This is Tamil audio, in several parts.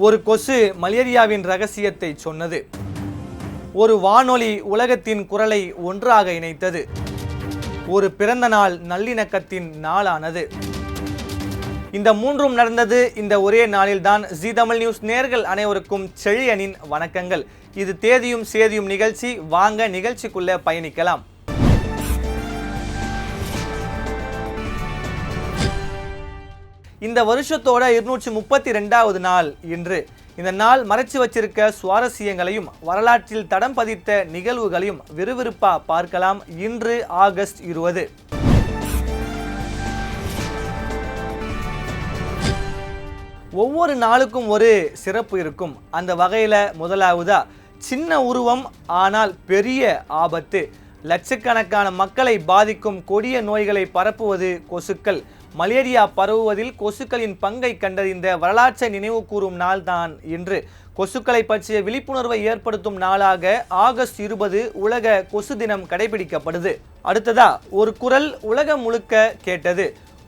ஒரு கொசு மலேரியாவின் ரகசியத்தை சொன்னது. ஒரு வானொலி உலகத்தின் குரலை ஒன்றாக இணைத்தது. ஒரு பிறந்த நாள் நல்லிணக்கத்தின் நாளானது. இந்த மூன்றும் நடந்தது இந்த ஒரே நாளில்தான். ஜீ தமிழ் நியூஸ் நேயர்கள் அனைவருக்கும் செழியனின் வணக்கங்கள். இது தேதியும் சேதியும் நிகழ்ச்சி. வாங்க நிகழ்ச்சிக்குள்ள பயணிக்கலாம். இந்த வருஷத்தோட 232வது நாள் இன்று. இந்த நாள் மறைச்சு வச்சிருக்க சுவாரஸ்யங்களையும் வரலாற்றில் தடம் பதித்த நிகழ்வுகளையும் விறுவிறுப்பா பார்க்கலாம். இன்று ஆகஸ்ட் 20. ஒவ்வொரு நாளுக்கும் ஒரு சிறப்பு இருக்கும். அந்த வகையில முதலாவதா சின்ன உருவம் ஆனால் பெரிய ஆபத்து. லட்சக்கணக்கான மக்களை பாதிக்கும் கொடிய நோய்களை பரப்புவது கொசுக்கள். மலேரியா பரவுவதில் கொசுக்களின் பங்கை கண்டறிந்த வரலாற்றை நினைவு கூறும் நாள் தான் இன்று. கொசுக்களை பற்றிய விழிப்புணர்வை ஏற்படுத்தும் நாளாக ஆகஸ்ட் 20 உலக கொசு தினம் கடைபிடிக்கப்படுது. அடுத்ததா ஒரு குரல் உலகம் முழுக்க கேட்டது.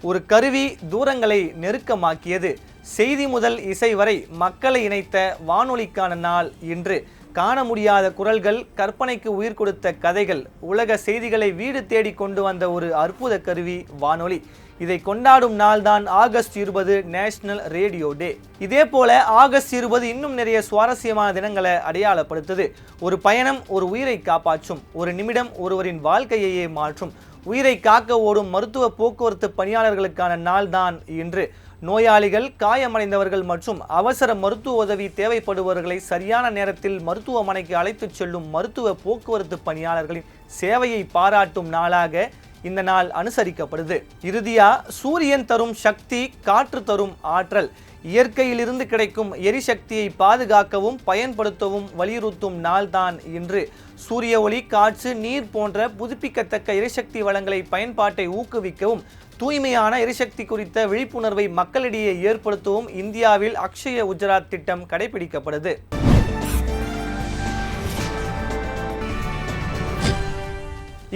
ஒரு கருவி தூரங்களை நெருக்கமாக்கியது. செய்தி முதல் இசை வரை மக்களை இணைத்த வானொலிக்கான நாள் இன்று. காண முடியாத குரல்கள், கற்பனைக்கு உயிர் கொடுத்த கதைகள், உலக செய்திகளை வீடு தேடி கொண்டு வந்த ஒரு அற்புத கருவி வானொலி. இதை கொண்டாடும் நாள் தான் ஆகஸ்ட் 20 நேஷனல் ரேடியோ டே. இதே போல ஆகஸ்ட் 20 இன்னும் நிறைய சுவாரஸ்யமான தினங்களை அடையாளப்படுத்துது. ஒரு பயணம் ஒரு உயிரை காப்பாற்றும். ஒரு நிமிடம் ஒருவரின் வாழ்க்கையையே மாற்றும். உயிரை காக்க ஓடும் மருத்துவ போக்குவரத்து பணியாளர்களுக்கான நாள் தான் இன்று. நோயாளிகள், காயமடைந்தவர்கள் மற்றும் அவசர மருத்துவ உதவி தேவைப்படுபவர்களை சரியான நேரத்தில் மருத்துவமனைக்கு அழைத்துச் செல்லும் மருத்துவ போக்குவரத்து பணியாளர்களின் சேவையை பாராட்டும் நாளாக இந்த நாள் அனுசரிக்கப்படுது. இறுதியா சூரியன் தரும் சக்தி, காற்று தரும் ஆற்றல், இயற்கையிலிருந்து கிடைக்கும் எரிசக்தியை பாதுகாக்கவும் பயன்படுத்தவும் வலியுறுத்தும் நாள் தான் இன்று. சூரிய ஒளி, காற்று, நீர் போன்ற புதுப்பிக்கத்தக்க எரிசக்தி வளங்களை பயன்பாட்டை ஊக்குவிக்கவும் தூய்மையான எரிசக்தி குறித்த விழிப்புணர்வை மக்களிடையே ஏற்படுத்தவும் இந்தியாவில் அக்ஷய உஜராத் திட்டம் கடைபிடிக்கப்படுது.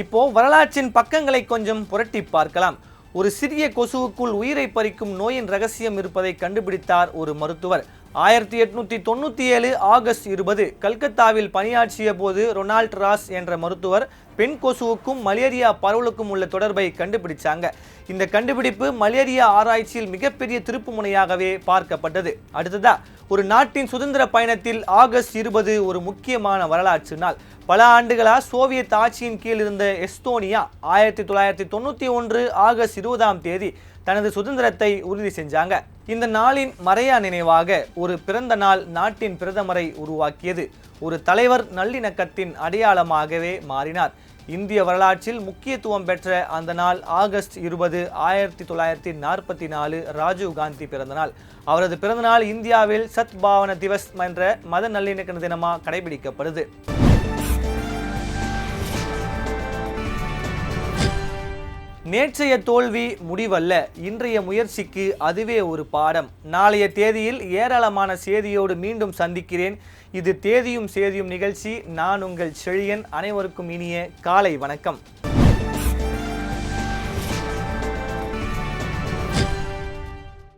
இப்போ வரலாற்றின் பக்கங்களை கொஞ்சம் புரட்டி பார்க்கலாம். ஒரு சிறிய கொசுவுக்குள் உயிரை பறிக்கும் நோயின் ரகசியம் இருப்பதை கண்டுபிடித்தார் ஒரு மருத்துவர். 1897 ஆகஸ்ட் 20 கல்கத்தாவில் பணியாற்றிய போது ரொனால்ட் ராஸ் என்ற மருத்துவர் பெண் கொசுவுக்கும் மலேரியா பரவலுக்கும் உள்ள தொடர்பை கண்டுபிடிச்சாங்க. இந்த கண்டுபிடிப்பு மலேரியா ஆராய்ச்சியில் மிகப்பெரிய திருப்பு முனையாகவே பார்க்கப்பட்டது. அடுத்ததா ஒரு நாட்டின் சுதந்திர பயணத்தில் ஆகஸ்ட் 20 ஒரு முக்கியமான வரலாற்று நாள். பல ஆண்டுகளா சோவியத் ஆட்சியின் கீழ் இருந்த எஸ்தோனியா 1991 ஆகஸ்ட் 20ஆம் தேதி தனது சுதந்திரத்தை உறுதி செஞ்சாங்க. இந்த நாளின் மறையா நினைவாக ஒரு பிறந்த நாள் நாட்டின் பிரதமரை உருவாக்கியது. ஒரு தலைவர் நல்லிணக்கத்தின் அடையாளமாகவே மாறினார். இந்திய வரலாற்றில் முக்கியத்துவம் பெற்ற அந்த நாள் ஆகஸ்ட் 20 1944 ராஜீவ் காந்தி பிறந்த நாள். அவரது பிறந்த நாள் இந்தியாவில் சத்பாவன திவஸ் என்ற மத நல்லிணக்க தினமாக கடைபிடிக்கப்படுது. நேற்றைய தோல்வி முடிவல்ல, இன்றைய முயற்சிக்கு அதுவே ஒரு பாடம். நாளைய தேதியில் ஏராளமான செய்தியோடு மீண்டும் சந்திக்கிறேன். இது தேதியும் சேதியும் நிகழ்ச்சி. நான் உங்கள் செழியன். அனைவருக்கும் இனிய காலை வணக்கம்.